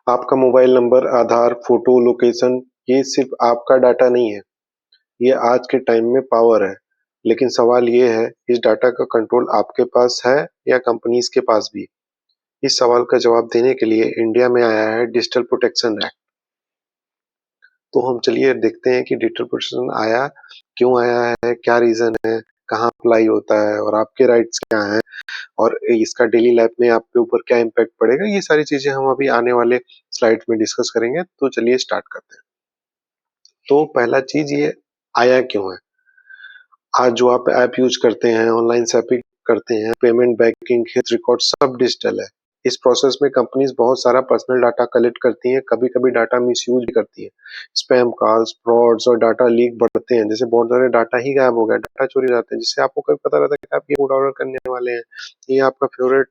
आपका mobile number, आधार, photo, location, ये सिर्फ आपका डाटा नहीं है। ये आज के टाइम में पावर है। लेकिन सवाल ये है, इस डाटा का कंट्रोल आपके पास है या कंपनीज के पास भी? इस सवाल का जवाब देने के लिए इंडिया में आया है डिजिटल प्रोटेक्शन एक्ट। तो हम चलिए देखते हैं कि डिजिटल प्रोटेक्शन आया, क्यों आया है, क्या रीजन है, कहाँ अप्लाई होता है और आपके राइट्स क्या हैं और इसका डेली लाइफ में आपके ऊपर क्या इम्पैक्ट पड़ेगा। ये सारी चीजें हम अभी आने वाले स्लाइड्स में डिस्कस करेंगे। तो चलिए स्टार्ट करते हैं। तो पहला चीज, ये आया क्यों है? आज जो आप ऐप यूज करते हैं, ऑनलाइन शॉपिंग करते हैं, पेमेंट, बैंकिंग, हेल्थ रिकॉर्ड सब डिजिटल है। इस प्रोसेस में कंपनीज बहुत सारा पर्सनल डाटा कलेक्ट करती हैं, कभी-कभी डाटा मिसयूज भी करती हैं। स्पैम कॉल्स, फ्रॉड्स और डाटा लीक बढ़ते हैं। जैसे बहुत सारे डाटा ही गायब हो गया, डाटा चोरी हो जाते हैं, जिससे आपको कभी पता रहता है कि आप ये फूड ऑर्डर करने वाले हैं, ये आपका फेवरेट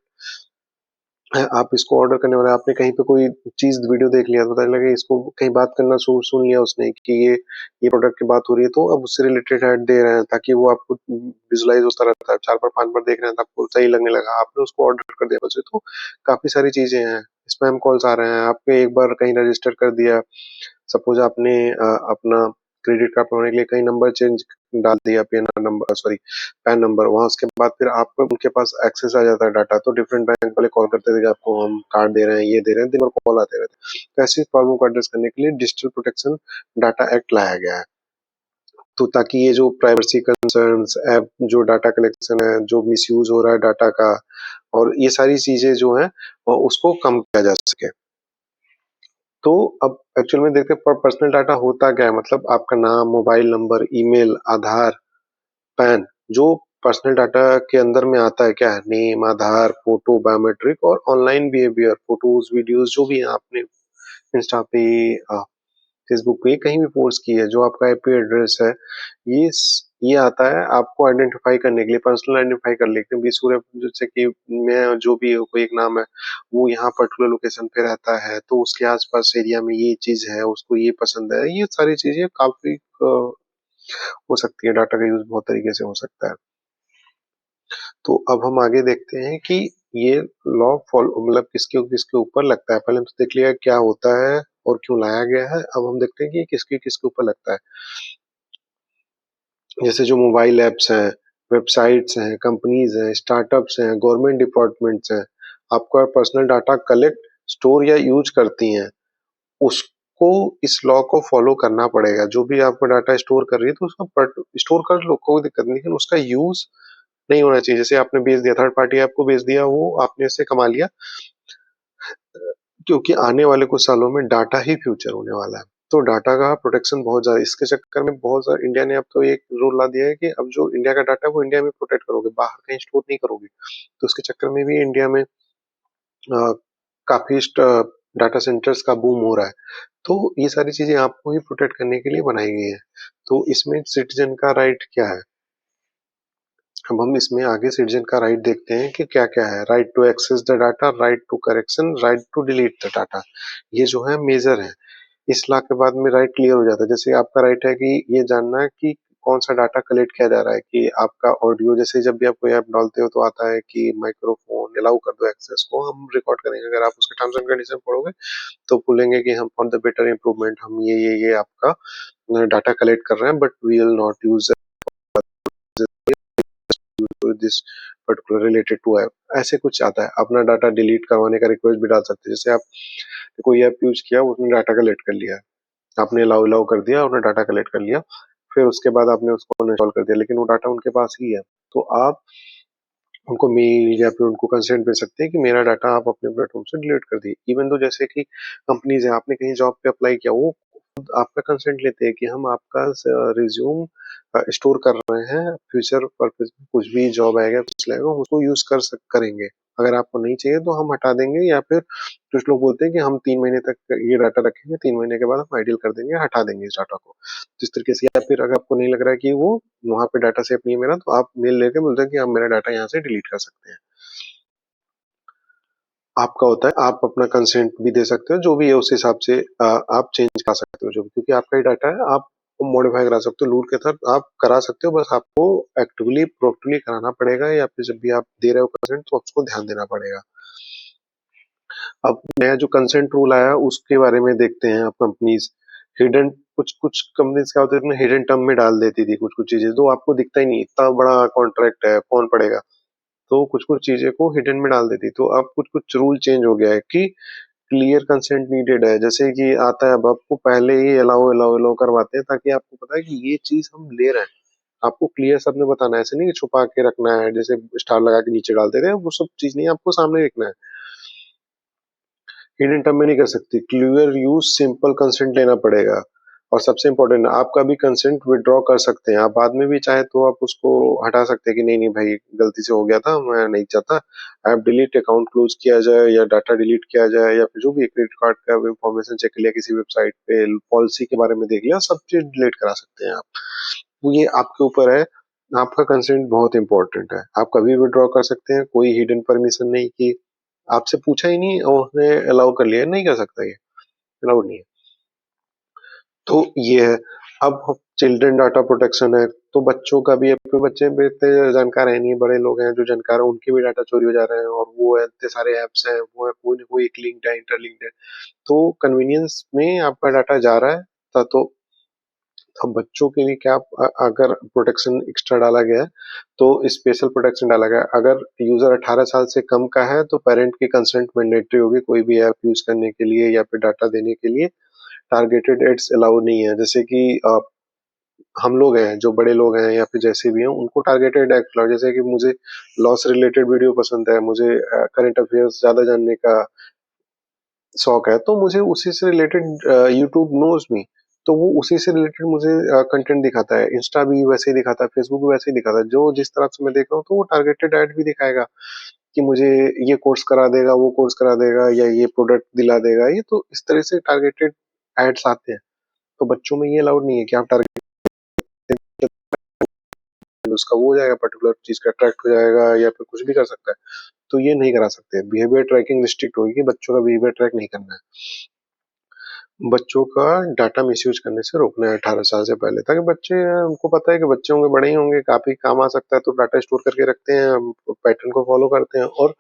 है, आप इसको ऑर्डर करने वाले हैं, आपने कहीं पे कोई चीज़ वीडियो देख लिया तो पता लगा इसको कहीं बात करना सुन लिया उसने कि ये प्रोडक्ट की बात हो रही है, तो अब उससे रिलेटेड ऐड दे रहे हैं ताकि वो आपको विजुअलाइज होता रहता है। 4 बार 5 बार देख रहे हैं तो आपको सही लगने लगा, आपने उसको ऑर्डर कर दिया बस। तो काफ़ी सारी चीज़ें हैं। स्पैम कॉल्स आ रहे हैं, आपने एक बार कहीं रजिस्टर कर दिया, सपोज आपने अपना क्रेडिट कार्ड बनवाने के लिए कहीं नंबर चेंज डाल दिया, pin number, sorry pan number, वहां उसके बाद फिर आपको उनके पास एक्सेस आ जाता है डाटा, तो डिफरेंट बैंक वाले कॉल करते थे कि आपको हम कार्ड दे रहे हैं, ये दे रहे हैं, दिन भर कॉल आते रहते हैं। तो ऐसी प्रॉब्लम को एड्रेस करने के लिए डिजिटल प्रोटेक्शन डाटा एक्ट लाया गया है। तो ताकि ये जो प्राइवेसी कंसर्न्स, ऐप जो डाटा कलेक्शन है, जो मिसयूज हो रहा है डाटा का, और ये सारी चीजें जो है उसको कम किया जा सके। तो अब एक्चुअल में देखते हैं पर्सनल डाटा होता क्या है। मतलब आपका नाम, मोबाइल नंबर, ईमेल, आधार, पैन, जो पर्सनल डाटा के अंदर में आता है क्या है, नेम, आधार, फोटो, बायोमेट्रिक और ऑनलाइन बिहेवियर, फोटोज, वीडियोस जो भी आपने इंस्टा पे, फेसबुक पे कहीं भी पोस्ट की है, जो आपका आईपी एड्रेस है, ये आता है आपको आइडेंटिफाई करने के लिए, पर्सनल आइडेंटिफाई कर लेते हैं। जैसे कि मैं जो भी कोई एक नाम है, वो यहाँ पर्टिकुलर लोकेशन पे रहता है, तो उसके आसपास एरिया में ये चीज है, उसको ये पसंद है, ये सारी चीजें काफी हो सकती है। डाटा का यूज बहुत तरीके से हो सकता है। तो अब हम आगे देखते हैं कि ये लॉ फॉलो मतलब किसके किसके ऊपर लगता है। पहले हम तो देख लिया क्या होता है और क्यों लाया गया है। अब हम देखते हैं कि ये किसके किसके ऊपर लगता है। जैसे जो मोबाइल ऐप्स हैं, वेबसाइट्स हैं, कंपनीज हैं, स्टार्टअप्स हैं, गवर्नमेंट डिपार्टमेंट्स हैं, आपका पर्सनल डाटा कलेक्ट, स्टोर या यूज करती हैं, उसको इस लॉ को फॉलो करना पड़ेगा। जो भी आपका डाटा स्टोर कर रही है तो उसका स्टोर कर लो, कोई दिक्कत नहीं, लेकिन उसका यूज नहीं होना चाहिए। जैसे आपने बेच दिया, थर्ड पार्टी आपको बेच दिया, वो आपने इससे कमा लिया, क्योंकि आने वाले कुछ सालों में डाटा ही फ्यूचर होने वाला है। तो डाटा का प्रोटेक्शन बहुत ज्यादा, इसके चक्कर में बहुत सारा इंडिया ने अब तो एक रूल ला दिया है कि अब जो इंडिया का डाटा है वो इंडिया में प्रोटेक्ट करोगे, बाहर कहीं स्टोर नहीं करोगे। तो उसके चक्कर में भी इंडिया में काफी डाटा सेंटर्स का बूम हो रहा है। तो ये सारी चीजें आपको ही प्रोटेक्ट करने के लिए बनाई गई है। तो इसमें सिटीजन का राइट क्या है? अब हम इसमें आगे सिटीजन का राइट देखते हैं कि क्या क्या है। Right to access the data, right to correction, right to delete the data, ये जो है मेजर है। इस ला के बाद में राइट क्लियर हो जाता है। जैसे आपका राइट है कि ये जानना है कि कौन सा डाटा कलेक्ट किया जा रहा है, कि आपका ऑडियो, जैसे जब भी आप कोई ऐप डालते हो तो आता है कि माइक्रोफोन अलाउ कर दो एक्सेस को, हम रिकॉर्ड करेंगे। अगर आप उसके टर्म्स एंड कंडीशन पढ़ोगे तो बोलेंगे कि हम फॉर द बेटर इम्प्रूवमेंट हम ये आपका डाटा कलेक्ट कर रहे हैं, but we will not use this particular related to app, ऐसे कुछ आता है। अपना डाटा डिलीट करवाने का रिक्वेस्ट भी डाल सकते हैं। जैसे आप कोई ऐप यूज किया, उसने डाटा कलेक्ट कर लिया, आपने अलाउ अलाउ कर दिया, उन्होंने डाटा कलेक्ट कर लिया, फिर उसके बाद आपने उसको इंस्टॉल कर दिया, लेकिन वो डाटा उनके पास ही है। तो आप उनको मेल या फिर उनको कंसेंट दे सकते हैं कि मेरा डाटा आप अपने प्लेटफॉर्म से डिलीट कर दिए। इवन तो जैसे कि कंपनीज है, आपने कहीं जॉब पे अप्लाई किया, वो खुद आपका कंसेंट लेते हैं कि हम आपका रिज्यूम स्टोर कर रहे हैं, फ्यूचर पर्पज में कुछ भी जॉब आएगा, कुछ लगेगा, हम उसको यूज करेंगे। अगर आपको नहीं चाहिए तो हम हटा देंगे, या फिर कुछ लोग बोलते हैं कि हम 3 महीने तक ये डाटा रखेंगे, 3 महीने के बाद हम आइडियल कर देंगे, हटा देंगे इस डाटा को। जिस तरीके से, या फिर अगर आपको नहीं लग रहा है कि वो वहां पे डाटा सेफ नहीं है मेरा, तो आप मेल लेके बोलते हैं कि आप मेरा डाटा यहाँ से डिलीट कर सकते हैं। आपका होता है, आप अपना कंसेंट भी दे सकते हो, जो भी है उस हिसाब से आप चेंज कर सकते हो, जो क्योंकि आपका ही डाटा है, आप मॉडिफाई करा सकते हो, लूट के साथ आप करा सकते हो। बस आपको एक्टिवली प्रोक्टिवली कराना पड़ेगा, या फिर जब भी आप दे रहे हो कंसेंट तो उसको ध्यान देना पड़ेगा। अब नया जो कंसेंट रूल आया उसके बारे में देखते हैं। अब कंपनीज हिडन, कुछ कुछ कंपनीज क्या होती है, हिडन टर्म में डाल देती थी कुछ कुछ चीजें, तो आपको दिखता ही नहीं, इतना बड़ा कॉन्ट्रैक्ट है कौन पड़ेगा, तो कुछ कुछ चीजें को हिडन में डाल देती। तो अब कुछ कुछ रूल चेंज हो गया है कि क्लियर कंसेंट नीडेड है। जैसे कि आता है, अब आपको पहले ही अलाउ अलाउ अलाउ करवाते हैं ताकि आपको पता है कि ये चीज हम ले रहे हैं, आपको क्लियर सबने बताना है। ऐसे नहीं कि छुपा के रखना है, जैसे स्टार लगा के नीचे डाल देते हैं, वो सब चीज नहीं, आपको सामने लिखना है। हिडन टर्म में नहीं कर सकती, क्लियर यूज सिंपल कंसेंट लेना पड़ेगा। और सबसे इम्पोर्टेंट, आप कभी कंसेंट विड्रॉ कर सकते हैं, आप बाद में भी चाहे तो आप उसको हटा सकते हैं कि नहीं नहीं भाई गलती से हो गया था, मैं नहीं चाहता। ऐप डिलीट, अकाउंट क्लोज किया जाए या डाटा डिलीट किया जाए, या फिर जो भी क्रेडिट कार्ड का इंफॉर्मेशन चेक लिया किसी वेबसाइट पे, पॉलिसी के बारे में देख लिया, सब चीज डिलीट करा सकते हैं आप। वो ये आपके ऊपर है। आपका कंसेंट बहुत इंपॉर्टेंट है, आप कभी विड्रॉ कर सकते हैं, कोई हिडन परमिशन नहीं कि आपसे पूछा ही नहीं और उसने अलाउ कर लिया, नहीं कर सकता, ये अलाउड नहीं है। तो ये है। अब चिल्ड्रन डाटा प्रोटेक्शन है, तो बच्चों का भी, अब बच्चे भी इतने जानकार है नहीं, बड़े लोग हैं जो जानकार है, उनके भी डाटा चोरी हो जा रहे हैं, और वो इतने सारे ऐप्स हैं, वो है, कोई ना कोई एक लिंक्ड है, इंटरलिंक्ड है, तो कन्वीनियंस में आपका डाटा जा रहा है। तो अब बच्चों के लिए क्या, अगर प्रोटेक्शन एक्स्ट्रा डाला गया है, तो स्पेशल प्रोटेक्शन डाला गया है। अगर यूजर 18 साल से कम का है तो पेरेंट की कंसेंट मैंडेटरी होगी कोई भी ऐप यूज करने के लिए या फिर डाटा देने के लिए। टारगेटेड एड्स अलाउ नहीं है, जैसे कि हम लोग हैं जो बड़े लोग हैं या फिर जैसे भी हैं, उनको टारगेटेड एड अलाउ, जैसे कि मुझे लॉस रिलेटेड वीडियो पसंद है, मुझे करंट अफेयर्स ज्यादा जानने का शौक है, तो मुझे उसी से रिलेटेड यूट्यूब नोज मी, तो वो उसी से रिलेटेड मुझे कंटेंट दिखाता है। इंस्टा भी वैसे ही दिखाता है, फेसबुक भी वैसे ही दिखाता है, जो जिस तरह से मैं देख रहा हूँ, तो वो टारगेटेड ऐड भी दिखाएगा कि मुझे ये कोर्स करा देगा, वो कोर्स करा देगा, या ये प्रोडक्ट दिला देगा, ये तो इस तरह से टारगेटेड एड्स आते हैं। तो बच्चों में ये अलाउड नहीं है कि आप टारगेट, उसका वो हो जाएगा, पर्टिकुलर चीज का अट्रैक्ट हो जाएगा या फिर कुछ भी कर सकता है, तो ये नहीं करा सकते। बिहेवियर ट्रैकिंग रिस्ट्रिक्ट होगी कि बच्चों का बिहेवियर ट्रैक नहीं करना है। बच्चों का डाटा मिसयूज करने से रोकना है 18 साल से पहले, ताकि बच्चे, उनको पता है कि बच्चे होंगे, बड़े ही होंगे, काफी काम आ सकता है, तो डाटा स्टोर करके रखते हैं, पैटर्न को फॉलो करते हैं और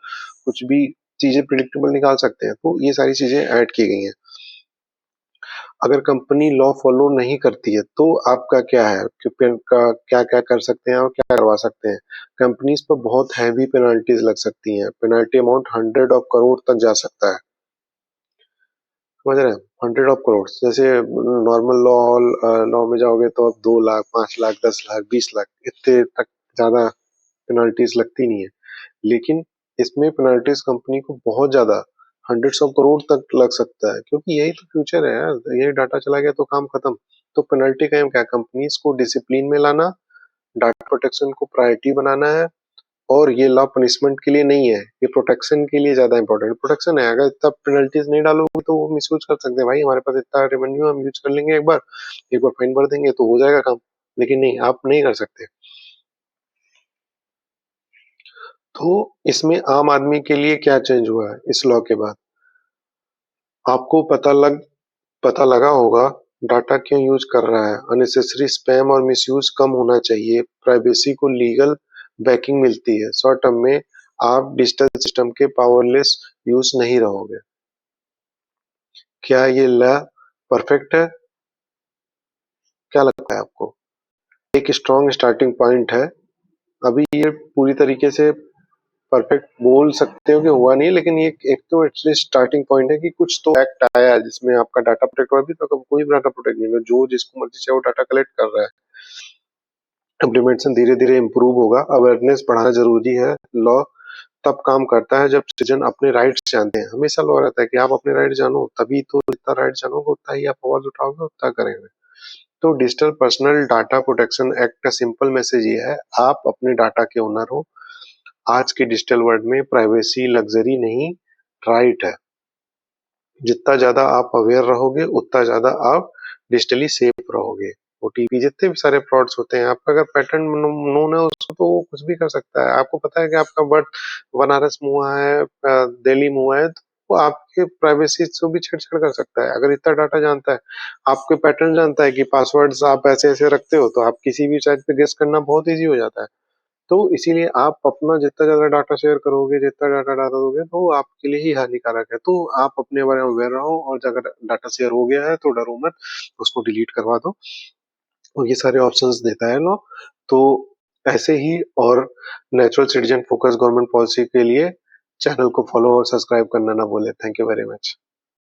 कुछ भी चीजें प्रिडिक्टेबल निकाल सकते हैं। तो ये सारी चीजें ऐड की गई हैं। अगर कंपनी लॉ फॉलो नहीं करती है तो आपका क्या है कि क्या क्या कर सकते हैं और क्या करवा सकते हैं। कंपनीज पर बहुत हैवी पेनल्टीज लग सकती हैं, पेनल्टी अमाउंट 100 ऑफ करोड़ तक जा सकता है, समझ रहे हैं। 100 ऑफ करोड़, जैसे नॉर्मल लॉ लॉ में जाओगे तो अब 2 लाख, 5 लाख, 10 लाख, 20 लाख, इतने तक ज्यादा पेनल्टीज लगती नहीं है। लेकिन इसमें पेनल्टीज कंपनी को बहुत ज्यादा, 100 ऑफ करोड़ तक लग सकता है, क्योंकि यही तो फ्यूचर है यार, यही डाटा चला गया तो काम खत्म। तो पेनल्टी का एम क्या है, कंपनीज को डिसिप्लिन में लाना, डाटा प्रोटेक्शन को प्रायोरिटी बनाना है। और ये लॉ पनिशमेंट के लिए नहीं है, ये प्रोटेक्शन के लिए ज्यादा इंपॉर्टेंट प्रोटेक्शन है। अगर इतना पेनल्टीज नहीं डालोगे तो वो मिसयूज कर सकते हैं, भाई हमारे पास इतना रेवेन्यू, हम यूज कर लेंगे, एक बार फाइन भर देंगे तो हो जाएगा काम। लेकिन नहीं, आप नहीं कर सकते। तो इसमें आम आदमी के लिए क्या चेंज हुआ है इस लॉ के बाद, आपको पता लगा होगा डाटा क्यों यूज कर रहा है। अननेसेसरी स्पैम और मिसयूज कम होना चाहिए, प्राइवेसी को लीगल बैकिंग मिलती है, शॉर्ट टर्म में आप डिजिटल सिस्टम के पावरलेस यूज नहीं रहोगे। क्या ये लॉ परफेक्ट है, क्या लगता है आपको। एक स्ट्रॉन्ग स्टार्टिंग पॉइंट है, अभी ये पूरी तरीके से परफेक्ट बोल सकते हो कि हुआ नहीं, लेकिन ये एक तो एटलीस्ट स्टार्टिंग पॉइंट है कि कुछ तो एक्ट आया है जिसमें आपका डाटा प्रोटेक्ट हुआ। अभी तक कोई भी डाटा प्रोटेक्ट नहीं है, जो जिसको मर्जी चाहे वो डाटा कलेक्ट कर रहा है। इम्प्लीमेंटेशन धीरे धीरे इम्प्रूव होगा, अवेयरनेस बढ़ाना जरूरी है। लॉ तब काम करता है जब सिटीजन अपने राइट्स जानते हैं। हमेशा लॉ रहता है कि आप अपने राइट जानो, तभी तो, जितना राइट जानोगे उतना ही आप आवाज उठाओगे, उतना करेंगे। तो digital personal data protection act का सिंपल मैसेज ये है, आप अपने डाटा के ओनर हो। आज के डिजिटल वर्ल्ड में प्राइवेसी लग्जरी नहीं, राइट है। जितना ज्यादा आप अवेयर रहोगे उतना ज्यादा आप डिजिटली सेफ रहोगे। ओटीपी, जितने भी सारे फ्रॉड्स होते हैं, आपका अगर पैटर्न नोन है उसको, तो वो कुछ भी कर सकता है। आपको पता है कि आपका बर्थ बनारस में हुआ है, दिल्ली में हुआ है, तो वो आपके प्राइवेसी से भी छेड़छाड़ कर सकता है। अगर इतना डाटा जानता है, आपके पैटर्न जानता है कि पासवर्ड्स आप ऐसे ऐसे रखते हो, तो आप किसी भी साइट पे गेस करना बहुत इजी हो जाता है। तो इसीलिए आप अपना जितना ज़्यादा डाटा शेयर करोगे, जितना ज़्यादा डाटा दोगे, तो वो आपके लिए ही हानिकारक है। तो आप अपने बारे में अवेयर रहो और अगर डाटा शेयर हो गया है तो डरो मत, उसको डिलीट करवा दो। और ये सारे ऑप्शंस देता है लॉ। तो ऐसे ही और natural citizen focus government policy के लिए चैनल को फॉलो और सब्सक्राइब करना ना भूलें। Thank you very much.